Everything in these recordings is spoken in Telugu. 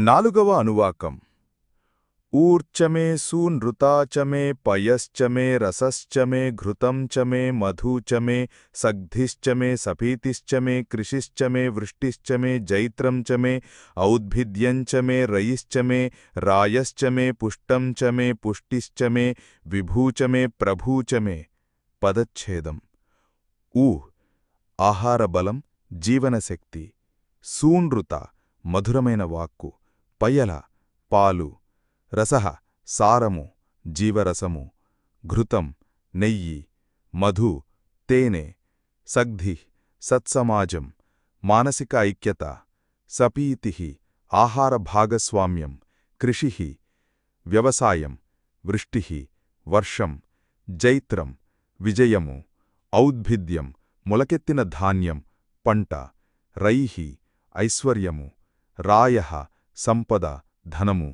నాలుగవ అనువాకం. ఊర్చమే సూనృతాచమే పయశ్చమే రసశ్చమే ఘృతంచమే మధుచమే సగ్ధిశ్చమే సపీతిశ్చమే కృషిశ్చమే వృష్టిశ్చమే జైత్రంచమే ఔద్భిద్యంచమే రయిశ్చమే రాయశ్చమే పుష్టంచమే పుష్టిశ్చమే విభూచమే ప్రభూచమే. పదచ్ఛేదం. ఊ ఆహారబలం, జీవనశక్తి. సూనృత మధురమైన వాక్కు. పయల పాలు. రసః సారము, జీవరసము. ఘృతం నెయ్యి. మధు తేనె. సగ్ధి సత్సమాజం, మానసిక ఐక్యత. సపీతిః ఆహార భాగస్వామ్యం. కృషిః వ్యవసాయం. వృష్టిః వర్షం. జైత్రం విజయము. ఔద్భిద్యం మొలకెత్తిన ధాన్యం, పంట. రైః ఐశ్వర్యము. రాయః సంపద, ధనము.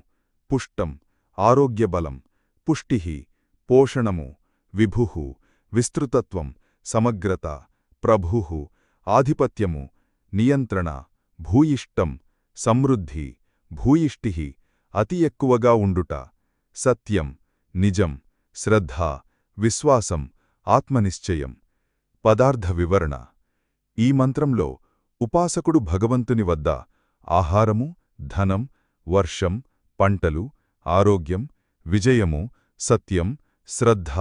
పుష్టం ఆరోగ్యబలం. పుష్టిః పోషణము. విభుః విస్తృతత్వం, సమగ్రత. ప్రభుః ఆధిపత్యము, నియంత్రణ. భూయిష్టం సమృద్ధి. భూయిష్టిః అతి ఎక్కువగా ఉండుట. సత్యం నిజం. శ్రద్ధ విశ్వాసం, ఆత్మనిశ్చయం. పదార్థ వివరణ. ఈ మంత్రంలో ఉపాసకుడు భగవంతుని వద్ద ఆహారము, ధనం, వర్షం, పంటలు, ఆరోగ్యం, విజయము, సత్యం, శ్రద్ధ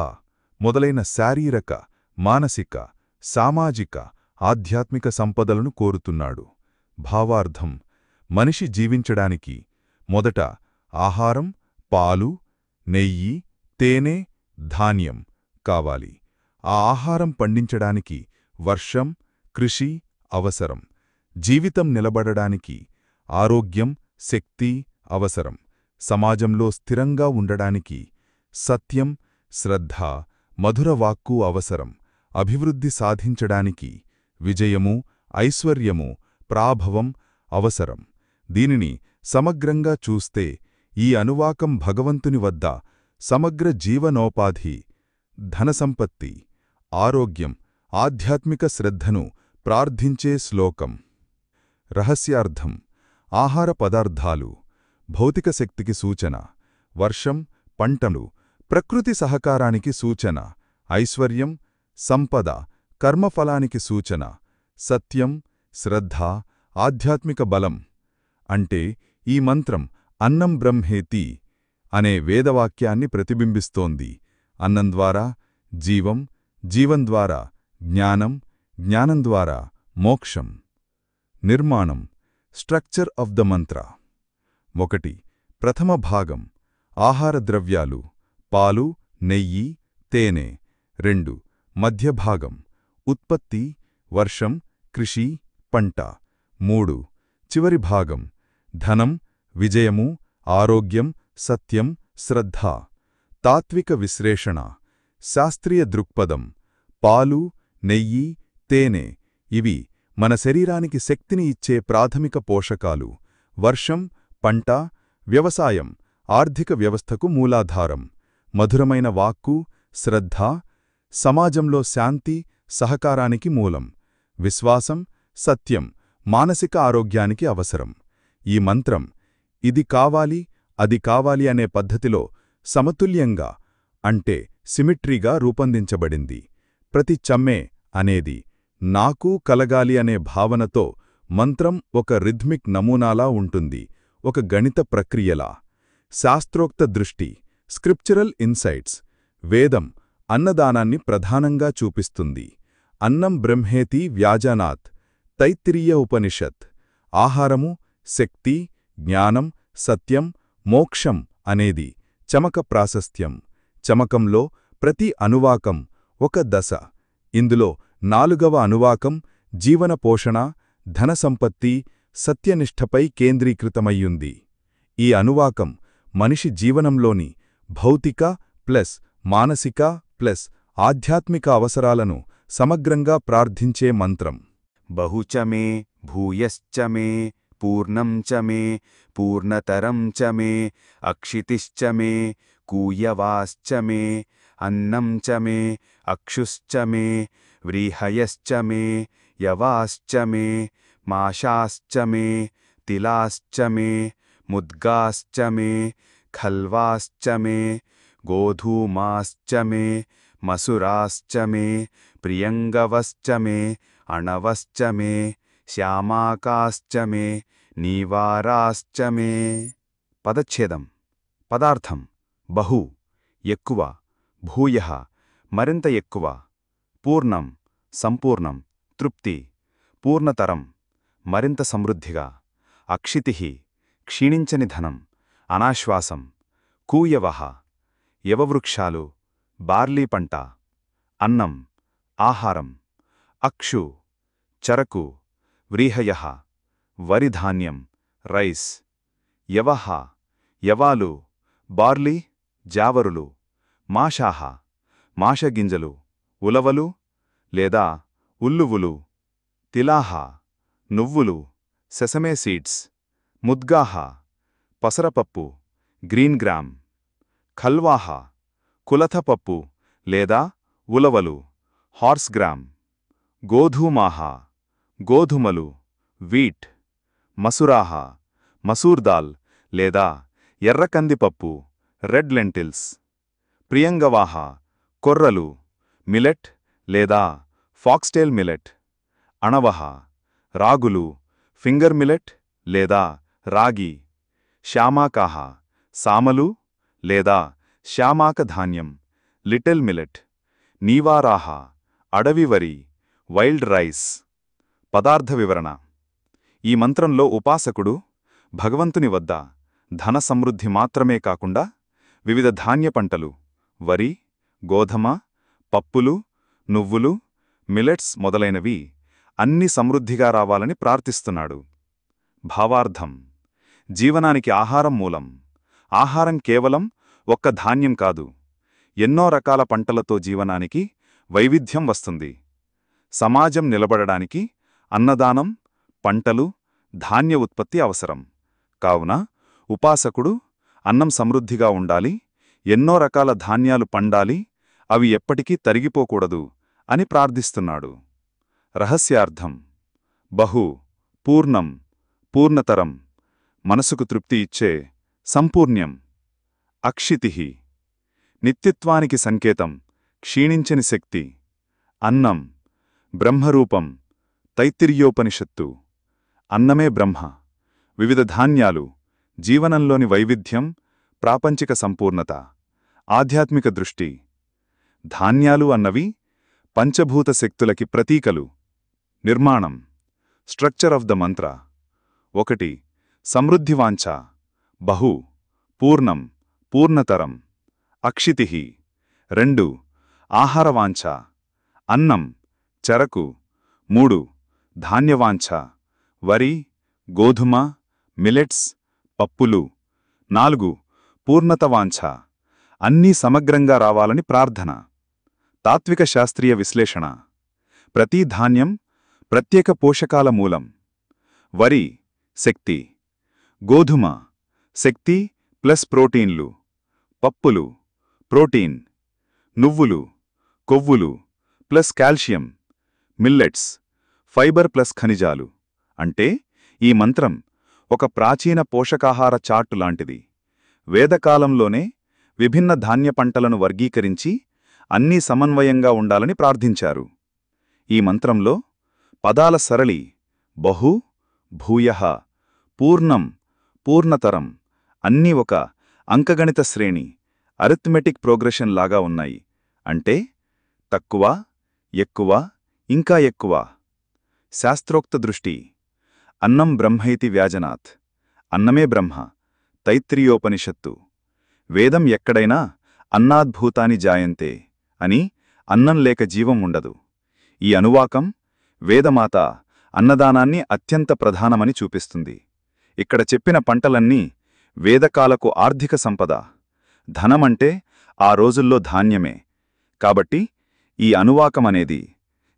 మొదలైన శారీరక, మానసిక, సామాజిక, ఆధ్యాత్మిక సంపదలను కోరుతున్నాడు. భావార్థం. మనిషి జీవించడానికి మొదట ఆహారం, పాలు, నెయ్యి, తేనె, ధాన్యం కావాలి. ఆ ఆహారం పండించడానికి వర్షం, కృషి అవసరం. జీవితం నిలబడడానికి ఆరోగ్యం, శక్తి అవసరం. సమాజంలో స్థిరంగా ఉండడానికి సత్యం, శ్రద్ధ, మధురవాక్కు అవసరం. అభివృద్ధి సాధించడానికి విజయము, ఐశ్వర్యము, ప్రాభవం అవసరం. దీనిని సమగ్రంగా చూస్తే ఈ అనువాకం భగవంతుని వద్ద సమగ్ర జీవనోపాధి, ధనసంపత్తి, ఆరోగ్యం, ఆధ్యాత్మిక శ్రద్ధను ప్రార్థించే శ్లోకం. రహస్యార్థం. ఆహార పదార్థాలు భౌతిక శక్తికి సూచన. వర్షం, పంటలు ప్రకృతి సహకారానికి సూచన. ఐశ్వర్యం, సంపద కర్మఫలానికి సూచన. సత్యం, శ్రద్ధ, ఆధ్యాత్మిక బలం. అంటే ఈ మంత్రం అన్నం బ్రహ్మేతి అనే వేదవాక్యాన్ని ప్రతిబింబిస్తోంది. అన్నం ద్వారా జీవం, జీవం ద్వారా జ్ఞానం, జ్ఞానం ద్వారా మోక్షం. నిర్మాణం. స్ట్రక్చర్ ఆఫ్ ద మంత్ర. 1. ప్రథమ భాగం ఆహార ద్రవ్యాలు పాలు, నెయ్యి, తేనె. 2. మధ్య భాగం ఉత్పత్తి వర్షం, కృషి, పంట. 3. చివరి భాగం ధనం, విజయము, ఆరోగ్యం, సత్యం, శ్రద్ధ. తాత్విక విశ్లేషణ. శాస్త్రీయ దృక్పథం. పాలు, నెయ్యి, తేనె ఇవి మన శరీరానికి శక్తిని ఇచ్చే ప్రాథమిక పోషకాలు. వర్షం, పంట, వ్యవసాయం ఆర్థిక వ్యవస్థకు మూలాధారం. మధురమైన వాక్కు, శ్రద్ధ సమాజంలో శాంతి, సహకారానికి మూలం. విశ్వాసం, సత్యం మానసిక ఆరోగ్యానికి అవసరం. ఈ మంత్రం ఇది కావాలి, అది కావాలి అనే పద్ధతిలో సమతుల్యంగా అంటే సిమిట్రీగా రూపొందించబడింది. ప్రతి చమ్మే అనేది నాకు కలగాలి అనే భావనతో మంత్రం ఒక రిథ్మిక్ నమూనాలా ఉంటుంది, ఒక గణిత ప్రక్రియలా. శాస్త్రోక్త దృష్టి. Scriptural insights. వేదం అన్నదానాన్ని ప్రధానంగా చూపిస్తుంది. అన్నం బ్రహ్మేతి వ్యాజానాత్. తైత్తిరీయ ఉపనిషత్. ఆహారము, శక్తి, జ్ఞానం, సత్యం, మోక్షం అనేది చమక ప్రాశస్త్యం. చమకంలో ప్రతి అనువాకం ఒక దశ. ఇందులో 4వ అనువాకం జీవన పోషణ, ధనసంపత్తి, సత్యనిష్టపై కేంద్రీకృతమయ్యుంది. ఈ అనువాకం మనిషి జీవనంలోని భౌతిక ప్లస్ మానసిక ప్లస్ ఆధ్యాత్మిక అవసరాలను సమగ్రంగా ప్రార్థించే మంత్రం. బహుచమే భూయశ్చమే పూర్ణం చ మే పూర్ణతరం చ మే అక్షితిశ్చ మే కూయవాశ్చ మే అన్నం చ మే అక్షుశ్చ మే వ్రీహయశ్చ మే యవాశ్చ మే మాషాశ్చ మే తిలాశ్చ మే ముద్గాశ్చ మే ఖల్వాశ్చ మే గోధూమాశ్చ మే మసురాశ్చ మే ప్రియంగవశ్చ మే అణవశ్చ మే శ్యామాకాశ్చ మే నీవారాశ్చ మే. పదచ్ఛేదం. పదార్థం బహు ఎక్కువ, భూయః మరింత ఎక్కువ, పూర్ణం సంపూర్ణం, తృప్తి పూర్ణతరం మరింత సమృద్ధిగా, అక్షితిః క్షీణించని ధనం, అనాశ్వాసం, కూయవః యవవృక్షాలు, బార్లీ పంట, అన్నం ఆహారం, అక్షు చెరకు, వ్రీహయః వరిధాన్యం రైస్, యవః యవాలు, బార్లీ జావరులు, మాషాః మాషగింజలు, ఉలవలు లేదా ఉల్లువులు, తిలాహ నువ్వులు సెసమే సీడ్స్, ముద్గాహ పసరపప్పు గ్రీన్ గ్రామ్, ఖల్వాహ కులథపప్పు లేదా ఉలవలు హార్స్ గ్రామ్, గోధూమాహ గోధుమలు వీట్, మసురాహ మసూర్ దాల్ లేదా ఎర్రకందిపప్పు రెడ్ లెంటిల్స్, ప్రియంగవాహ కొర్రలు మిలెట్ లేదా ఫాక్స్టేల్ మిలెట్, అణవహ రాగులు ఫింగర్ మిలెట్ లేదా రాగి, శ్యామాకాహ సామలు లేదా శ్యామాక ధాన్యం లిటిల్ మిలెట్, నీవారాహ అడవి వరి వైల్డ్ రైస్. పదార్థ వివరణ. ఈ మంత్రంలో ఉపాసకుడు భగవంతుని వద్ద ధన సమృద్ధి మాత్రమే కాకుండా వివిధ ధాన్య పంటలు వరి, గోధుమ, పప్పులు, నువ్వులు, మిలెట్స్ మొదలైనవి అన్ని సమృద్ధిగా రావాలని ప్రార్థిస్తున్నాడు. భావార్థం. జీవనానికి ఆహారం మూలం. ఆహారం కేవలం ఒక్క ధాన్యం కాదు, ఎన్నో రకాల పంటలతో జీవనానికి వైవిధ్యం వస్తుంది. సమాజం నిలబడడానికి అన్నదానం, పంటలు, ధాన్య ఉత్పత్తి అవసరం. కావున ఉపాసకుడు అన్నం సమృద్ధిగా ఉండాలి, ఎన్నో రకాల ధాన్యాలు పండాలి, అవి ఎప్పటికీ తరిగిపోకూడదు అని ప్రార్థిస్తున్నాడు. రహస్యార్థం. బహు పూర్ణం పూర్ణతరం, మనసుకు తృప్తి ఇచ్చే సంపూర్ణ్యం. అక్షితిః నిత్యత్వానికి సంకేతం, క్షీణించని శక్తి. అన్నం బ్రహ్మరూపం, తైత్తిరీయోపనిషత్తు. అన్నమే బ్రహ్మ. వివిధ ధాన్యాలు జీవనంలోని వైవిధ్యం, ప్రాపంచిక సంపూర్ణత. ఆధ్యాత్మిక దృష్టి. ధాన్యాలు అన్నవి పంచభూత శక్తులకి ప్రతీకలు. నిర్మాణం. స్ట్రక్చర్ ఆఫ్ ద మంత్ర. 1 సమృద్ధివాంఛ, బహు పూర్ణం పూర్ణతరం. అక్షితిః. 2 ఆహారవాంఛ, అన్నం చెరకు. 3 ధాన్యవాంఛ, వరి, గోధుమ, మిలెట్స్, పప్పులు. 4 పూర్ణతవాంఛ, అన్నీ సమగ్రంగా రావాలని ప్రార్థన. తాత్విక శాస్త్రీయ విశ్లేషణ. ప్రతి ధాన్యం ప్రత్యేక పోషకాల మూలం. వరి శక్తి, గోధుమ శక్తి ప్లస్ ప్రోటీన్లు, పప్పులు ప్రోటీన్, నువ్వులు కొవ్వులు plus calcium, millets fibre plus ఖనిజాలు. అంటే ఈ మంత్రం ఒక ప్రాచీన పోషకాహార చార్టు లాంటిది. వేదకాలంలోనే విభిన్న ధాన్య పంటలను వర్గీకరించి అన్నీ సమన్వయంగా ఉండాలని ప్రార్థించారు. ఈ మంత్రంలో పదాల సరళి బహు, భూయః, పూర్ణం, పూర్ణతరం అన్నీ ఒక అంకగణిత శ్రేణి, అరిథ్మెటిక్ ప్రోగ్రెషన్ లాగా ఉన్నాయి. అంటే తక్కువ, ఎక్కువ, ఇంకా ఎక్కువ. శాస్త్రోక్త దృష్టి. అన్నం బ్రహ్మైతి వ్యాజనాత్, అన్నమే బ్రహ్మ. తైత్తిరీయోపనిషత్తు. వేదం ఎక్కడైనా అన్నాద్భూతాని జాయంతే అని, అన్నం లేక జీవం ఉండదు. ఈ అనువాకం వేదమాత అన్నదానాన్ని అత్యంత ప్రధానమని చూపిస్తుంది. ఇక్కడ చెప్పిన పంటలన్నీ వేదకాలకు ఆర్థిక సంపద. ధనమంటే ఆ రోజుల్లో ధాన్యమే. కాబట్టి ఈ అనువాకమనేది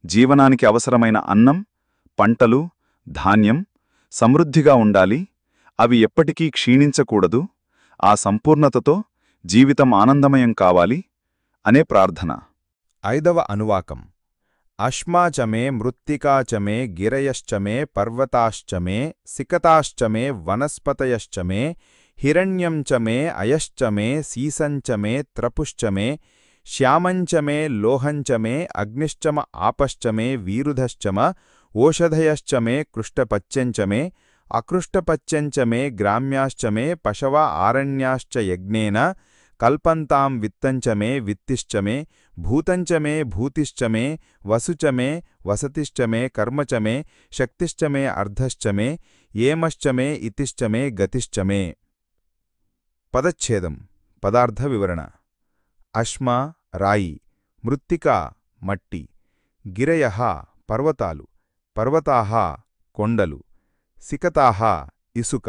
జీవనానికి అవసరమైన అన్నం, పంటలు, ధాన్యం సమృద్ధిగా ఉండాలి, అవి ఎప్పటికీ క్షీణించకూడదు, ఆ సంపూర్ణతతో జీవితం ఆనందమయం కావాలి అనే ప్రార్థన. 5వ అనువాకం. అశ్మా చ మే మృత్తికా చ మే గిరయశ్చ మే పర్వతాశ్చ మే సికతాశ్చ మే వనస్పతయశ్చ మే హిరణ్యం చ మే అయశ్చ మే సీసంచ మే త్రపుశ్చ మే శ్యామంచ మే లోహంచ మే అగ్నిశ్చమ ఆపశ్చ మే వీరుధశ్చమ ఓషధయశ్చ మే కృష్టపచ్యంచ మే అకృష్టపచ్యంచ మే గ్రామ్యాశ్చ మే పశవ ఆరణ్యాశ్చ యజ్ఞేన కల్పంతాం విత్తంచ మే విత్తిశ్చ మే భూతంచ మే భూతిశ్చ మే వసుచ మే వసతిశ్చ మే కర్మచ మే శక్తిశ్చ మే అర్ధశ్చ మే ఏమశ్చ మే ఇతిశ్చ మే గతిశ్చ మే. పదచ్ఛేదం పదార్థ వివరణ. అశ్మ రాయి, మృత్తిక మట్టి, గిరయః పర్వతాలు, పర్వతాః కొండలు, సికతాః ఇసుక,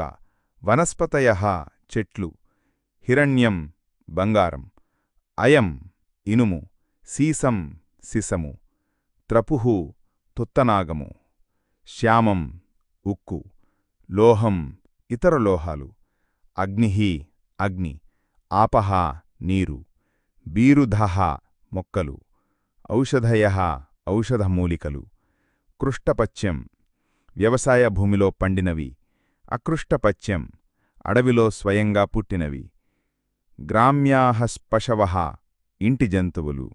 వనస్పతయః చెట్లు, హిరణ్యం బంగారం, అయం ఇనుము, సీసం సిసము, త్రపుః తుత్తనాగము, శ్యామం ఉక్కు, లోహం ఇతర లోహాలు, అగ్నిః అగ్ని, ఆపః నీరు, బీరుధః మొక్కలు, ఔషధయః ఔషధమూలికలు, కృష్టపచ్యం వ్యవసాయ భూమిలో పండినవి, అకృష్టపచ్యం అడవిలో స్వయంగా పుట్టినవి, గ్రామ్యాః పశవః ఇంటి జంతువులు,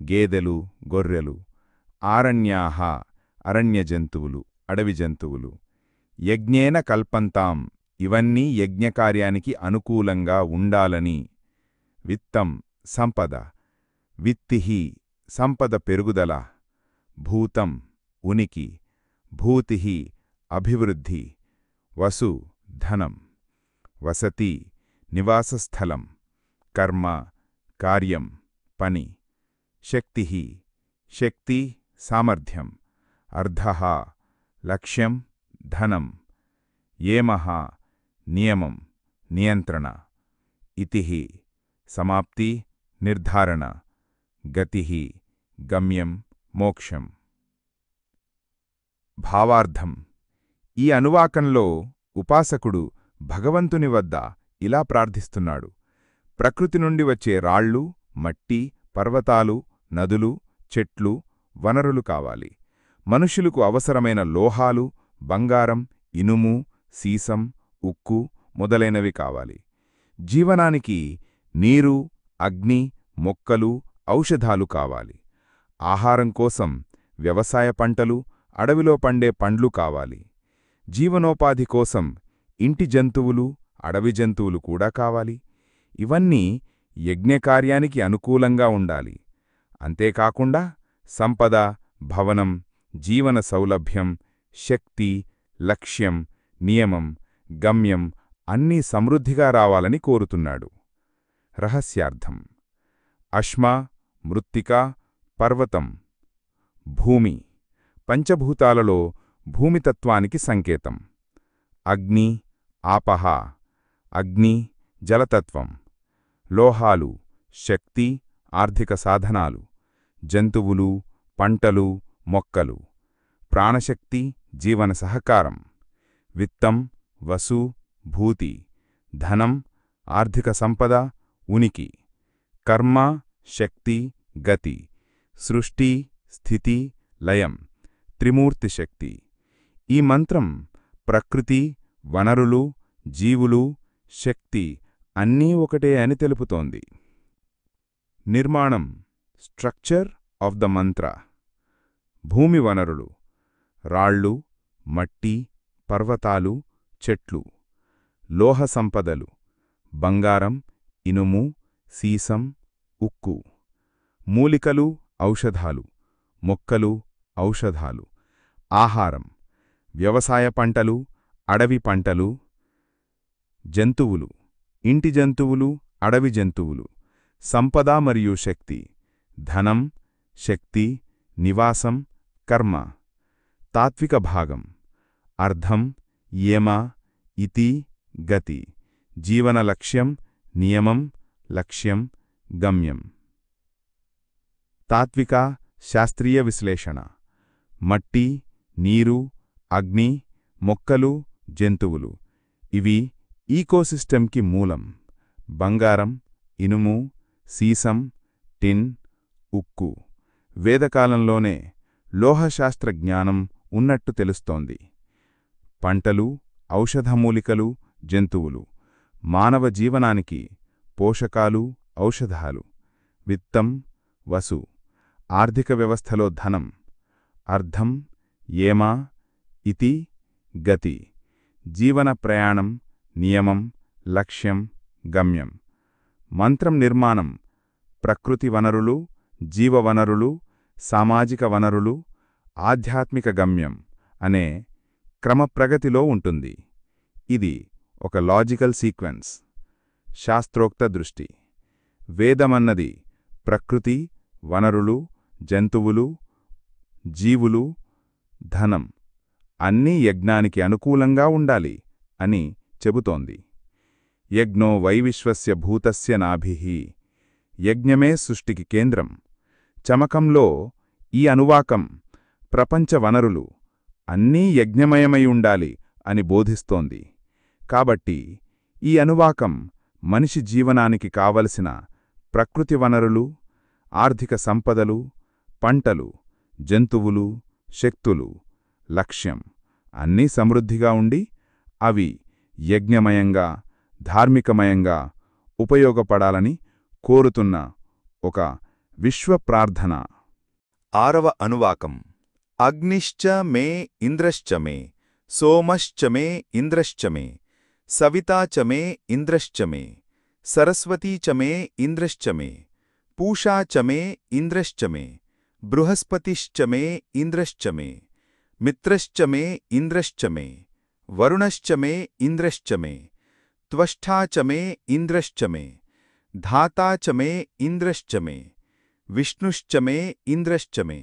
గేదెలు గొర్రెలు, ఆరణ్యాః అరణ్య జంతువులు అడవి జంతువులు, యజ్ఞేన కల్పంతాం ఇవన్నీ యజ్ఞకార్యానికి అనుకూలంగా ఉండాలని, విత్తం సంపద, విత్తిః సంపద పెరుగుదల, భూతం ఉనికి, భూతిః అభివృద్ధి, వసు ధనం, వసతి నివాసస్థలం, కర్మ కార్యం పని, శక్తిః శక్తి సామర్థ్యం, అర్ధః లక్ష్యం ధనం, ఏమః నియమం నియంత్రణ, ఇతిః సమాప్తి నిర్ధారణ, గతిః గమ్యం మోక్షం. భావార్థం. ఈ అనువాకంలో ఉపాసకుడు భగవంతుని వద్ద ఇలా ప్రార్థిస్తున్నాడు: ప్రకృతి నుండి వచ్చే రాళ్ళు, మట్టి, పర్వతాలు, నదులు, చెట్లు, వనరులు కావాలి. మనుషులకు అవసరమైన లోహాలు, బంగారం, ఇనుము, సీసం, ఉక్కు మొదలైనవి కావాలి. జీవనానికి నీరు, అగ్ని, మొక్కలు, ఔషధాలు కావాలి. ఆహారం కోసం వ్యవసాయ పంటలు, అడవిలో పండే పండ్లు కావాలి. జీవనోపాధి కోసం ఇంటి జంతువులు, అడవి జంతువులు కూడా కావాలి. ఇవన్నీ యజ్ఞకార్యానికి అనుకూలంగా ఉండాలి. అంతేకాకుండా సంపద, భవనం, జీవన సౌలభ్యం, శక్తి, లక్ష్యం, నియమం, గమ్యం అన్నీ సమృద్ధిగా రావాలని కోరుతున్నాడు. రహస్యార్థం. అశ్మ మృత్తిక పర్వతం భూమి పంచభూతాలలో భూమితత్వానికి సంకేతం. అగ్ని ఆపః అగ్ని జలతత్వం, లోహాలు శక్తి ఆర్థిక సాధనాలు, జంతువులు పంటలు మొక్కలు, ప్రాణశక్తి జీవన సహకారం, విత్తం వసు భూతి, ధనం ఆర్థిక సంపద ఉనికి, కర్మ శక్తి గతి, సృష్టి స్థితి లయం, త్రిమూర్తి శక్తి. ఈ మంత్రం ప్రకృతి, వనరులు, జీవులు, శక్తి అన్నీ ఒకటే అని తెలుపుతోంది. నిర్మాణం స్ట్రక్చర్ ఆఫ్ ద మంత్ర. భూమి వనరులు రాళ్ళు, మట్టి, పర్వతాలు, చెట్లు. లోహ సంపదలు బంగారం, ఇనుము, సీసం, ఉక్కు. మూలికలు ఔషధాలు, మొక్కలు ఔషధాలు. ఆహారం వ్యవసాయ పంటలు, అడవి పంటలు. జంతువులు ఇంటి జంతువులు, అడవి జంతువులు. సంపద మరియు శక్తి ధనం, శక్తి, నివాసం, కర్మ. తాత్విక భాగం అర్థం, యమ, ఇతి, గతి. జీవన లక్ష్యం, నియమం, లక్ష్యం, గమ్యం. తాత్విక శాస్త్రీయ విశ్లేషణ. మట్టి, నీరు, అగ్ని, మొక్కలు, జంతువులు ఇవి ఈకోసిస్టంకి మూలం. బంగారం, ఇనుము, సీసం, టిన్, ఉక్కు వేదకాలంలోనే లోహశాస్త్ర జ్ఞానం ఉన్నట్టు తెలుస్తోంది. పంటలు, ఔషధమూలికలు, జంతువులు, మానవ జీవనానికి పోషకాలు, ఔషధాలు, విత్తం, వసు, ఆర్థిక వ్యవస్థలో ధనం, అర్థం, ఏమా, ఇతి, గతి, జీవన ప్రయాణం, నియమం, లక్ష్యం, గమ్యం, మంత్రం నిర్మాణం, ప్రకృతి వనరులు, జీవవనరులు, సామాజిక వనరులు, ఆధ్యాత్మిక గమ్యం అనే క్రమప్రగతిలో ఉంటుంది. ఇది ఒక లాజికల్ సీక్వెన్స్. శాస్త్రోక్త దృష్టి. వేదమన్నది ప్రకృతి, వనరులు, జంతువులు, జీవులు, ధనం అన్నీ యజ్ఞానికి అనుకూలంగా ఉండాలి అని చెబుతోంది. యజ్ఞో వైవిశ్వస్య భూతస్య నాభిః. యజ్ఞమే సృష్టికి కేంద్రం. చమకంలో ఈ అనువాకం ప్రపంచ వనరులు అన్నీ యజ్ఞమయమై ఉండాలి అని బోధిస్తోంది. కాబట్టి ఈ అనువాకం మనిషి జీవనానికి కావలసిన ప్రకృతి వనరులు, ఆర్థిక సంపదలు, పంటలు, జంతువులు, శక్తులు, లక్ష్యం అన్నీ సమృద్ధిగా ఉండి అవి యజ్ఞమయంగా, ధార్మికమయంగా ఉపయోగపడాలని కోరుతున్న ఒక విశ్వప్రార్థన. 6వ అనువాకం. అగ్నిశ్చ మే ఇంద్రశ్చ మే, సోమశ్చ మే ఇంద్రశ్చ మే, సవితా చ మే ఇంద్రశ్చ మే, సరస్వతీ చ మే ఇంద్రశ్చ మే, పూషా చ మే ఇంద్రశ్చ మే, బృహస్పతిశ్చ మే ఇంద్రశ్చ మే, మిత్రశ్చ మే ఇంద్రశ్చ మే, వరుణశ్చ మే ఇంద్రశ్చ మే, త్వష్టా చ మే ఇంద్రశ్చ మే, ధాతా చ మే ఇంద్రశ్చ మే, విష్ణుశ్చ మే ఇంద్రశ్చ మే,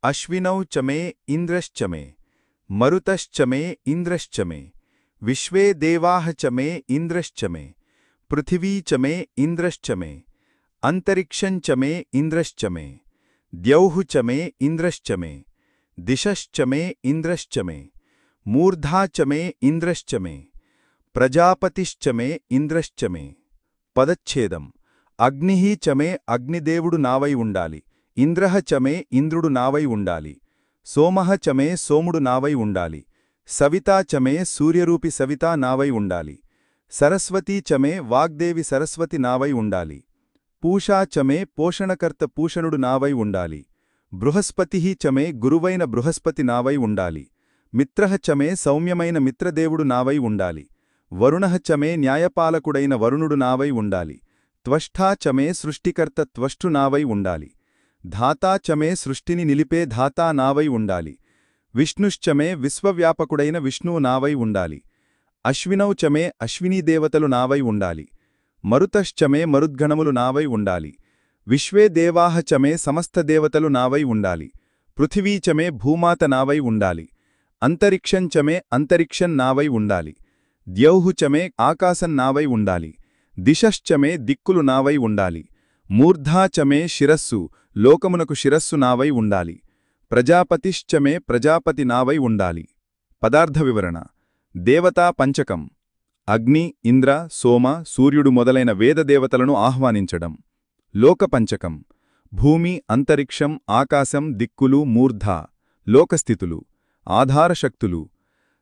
అశ్వినౌ చ మే ఇంద్రశ్చ మే, మరుతశ్చ మే ఇంద్రశ్చ మే, విశ్వే దేవాః చ మే ఇంద్రశ్చ మే, పృథివీ చ మే ఇంద్రశ్చ మే, అంతరిక్షం చ మే ఇంద్రశ్చ మే, ద్యౌః చ మే ఇంద్రశ్చ మే, దిశశ్చ మే ఇంద్రశ్చ మే, మూర్ధా చ మే ఇంద్రశ్చ మే, ప్రజాపతిశ్చ మే ఇంద్రశ్చ మే. పదచ్ఛేదం. అగ్నిః చ మే అగ్నిదేవుడు నావై ఉండాలి, ఇంద్రః చ మే ఇంద్రుడు నావై ఉండాలి, సోమః చ మే సోముడు నావై ఉండాలి, సవితా చ మే సూర్యరూపి సవితా నావై ఉండాలి, సరస్వతీ చ మే వాగ్దేవి సరస్వతి నావై ఉండాలి, పూషా చ మే పోషణకర్త పూషణుడు నావై ఉండాలి, బృహస్పతిః చ మే గురువైన బృహస్పతి నావై ఉండాలి, మిత్రః చ మే సౌమ్యమైన మిత్రదేవుడు నావై ఉండాలి, వరుణః చ మే న్యాయపాలకుడైన వరుణుడు నావై ఉండాలి, త్వష్టా చ మే సృష్టికర్త త్వష్టు నావై ఉండాలి, ధాతా చ మే సృష్టిని నిలిపే ధాతా నావై ఉండాలి, విష్ణుశ్చ మే విశ్వవ్యాపకుడైన విష్ణువు నావై ఉండాలి, అశ్వినౌ చ మే అశ్వినీదేవతలు నావై ఉండాలి, మరుతశ్చ మే మరుద్గణములు నావై ఉండాలి, విశ్వే దేవాః చ మే సమస్త దేవతలు నావై ఉండాలి, పృథివీ చ మే భూమాత నావై ఉండాలి, అంతరిక్షం చ మే అంతరిక్షం నావై ఉండాలి, ద్యౌః చ మే ఆకాశం నావై ఉండాలి, దిశశ్చ మే దిక్కులు నావై ఉండాలి, మూర్ధా చ మే శిరస్సు లోకమునకు శిరస్సు నావై ఉండాలి, ప్రజాపతిశ్చ మే ప్రజాపతి నావై ఉండాలి. పదార్థ వివరణ. దేవతా పంచకం. అగ్ని, ఇంద్ర, సోమ, సూర్యుడు మొదలైన వేదదేవతలను ఆహ్వానించడం. లోకపంచకం. భూమి, అంతరిక్షం, ఆకాశం, దిక్కులు, మూర్ధ, లోకస్థితులు, ఆధారశక్తులు.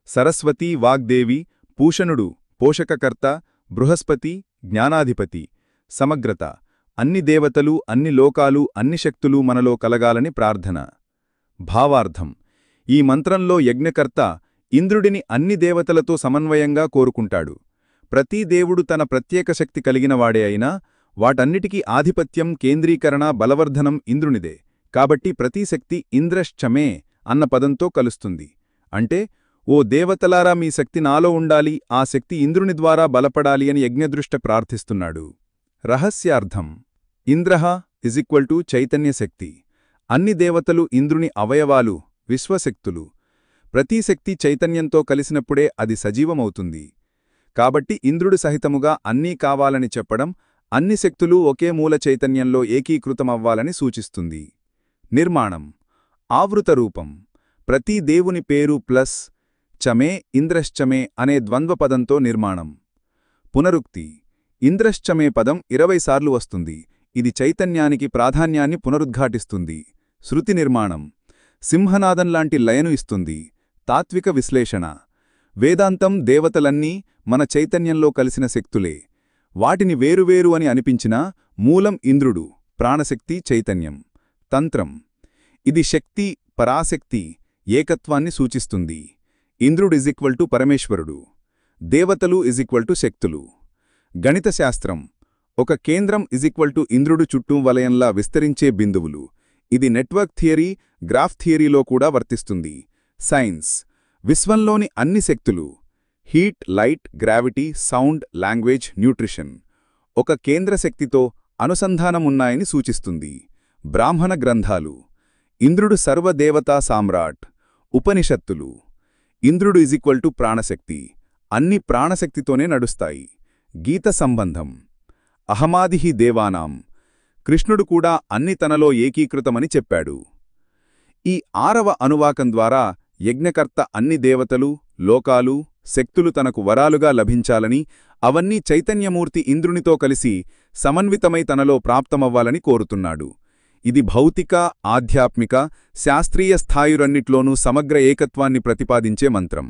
సరస్వతీ వాగ్దేవి, పూషణుడు, పోషకకర్త, బృహస్పతి, జ్ఞానాధిపతి. సమగ్రత. అన్ని దేవతలు, అన్ని లోకాలు, అన్ని శక్తులు మనలో కలగాలని ప్రార్థన. భావార్థం. ఈ మంత్రంలో యజ్ఞకర్త ఇంద్రుడిని అన్ని దేవతలతో సమన్వయంగా కోరుకుంటాడు. ప్రతీ దేవుడు తన ప్రత్యేక శక్తి కలిగినవాడే అయినా వాటన్నిటికీ ఆధిపత్యం, కేంద్రీకరణ, బలవర్ధనం ఇంద్రునిదే. కాబట్టి ప్రతీ శక్తి ఇంద్రశ్చమే అన్న పదంతో కలుస్తుంది. అంటే, ఓ దేవతలారా, మీ శక్తి నాలో ఉండాలి, ఆ శక్తి ఇంద్రుని ద్వారా బలపడాలి అని యజ్ఞదృష్ట ప్రార్థిస్తున్నాడు. రహస్యార్థం. ఇంద్రః చైతన్యశక్తి. అన్ని దేవతలు ఇంద్రుని అవయవాలు, విశ్వశక్తులు. ప్రతీ శక్తి చైతన్యంతో కలిసినప్పుడే అది సజీవమవుతుంది. కాబట్టి ఇంద్రుడు సహితముగా అన్నీ కావాలని చెప్పడం అన్ని శక్తులు ఒకే మూల చైతన్యంలో ఏకీకృతమవ్వాలని సూచిస్తుంది. నిర్మాణం. ఆవృత రూపం. ప్రతీ దేవుని పేరు ప్లస్ చమే ఇంద్రశ్చమే అనే ద్వంద్వపదంతో నిర్మాణం. పునరుక్తి. ఇంద్రశ్చమే పదం 20 సార్లు వస్తుంది. ఇది చైతన్యానికి ప్రాధాన్యాన్ని పునరుద్ఘాటిస్తుంది. శృతి నిర్మాణం. సింహనాదంలాంటి లయను ఇస్తుంది. తాత్విక విశ్లేషణ: వేదాంతం, దేవతలన్నీ మన చైతన్యంలో కలిసిన శక్తులే. వాటిని వేరువేరు అని అనిపించినా మూలం ఇంద్రుడు, ప్రాణశక్తి, చైతన్యం. తంత్రం: ఇది శక్తి, పరాశక్తి, ఏకత్వాన్ని సూచిస్తుంది. ఇంద్రుడు పరమేశ్వరుడు, దేవతలు శక్తులు. గణితశాస్త్రం: ఒక కేంద్రం ఇంద్రుడు చుట్టూ వలయంలా విస్తరించే బిందువులు. ఇది నెట్వర్క్ థియరీ, గ్రాఫ్ థియరీలో కూడా వర్తిస్తుంది. సైన్స్: విశ్వంలోని అన్ని శక్తులు heat, light, gravity, sound, language, nutrition ఒక కేంద్ర శక్తితో అనుసంధానమున్నాయని సూచిస్తుంది. బ్రాహ్మణ గ్రంథాలు: ఇంద్రుడు సర్వదేవతా సామ్రాట్. ఉపనిషత్తులు: ఇంద్రుడు ప్రాణశక్తి, అన్ని ప్రాణశక్తితోనే నడుస్తాయి. గీత సంబంధం: అహమాదిహి దేవానాం, కృష్ణుడు కూడా అన్ని తనలో ఏకీకృతమని చెప్పాడు. ఈ 6వ అనువాకం ద్వారా యజ్ఞకర్త అన్ని దేవతలు, లోకాలు, శక్తులు తనకు వరాలుగా లభించాలని, అవన్నీ చైతన్యమూర్తి ఇంద్రునితో కలిసి సమన్వితమై తనలో ప్రాప్తమవ్వాలని కోరుతున్నాడు. ఇది భౌతిక, ఆధ్యాత్మిక, శాస్త్రీయ స్థాయురన్నిట్లోనూ సమగ్ర ఏకత్వాన్ని ప్రతిపాదించే మంత్రం.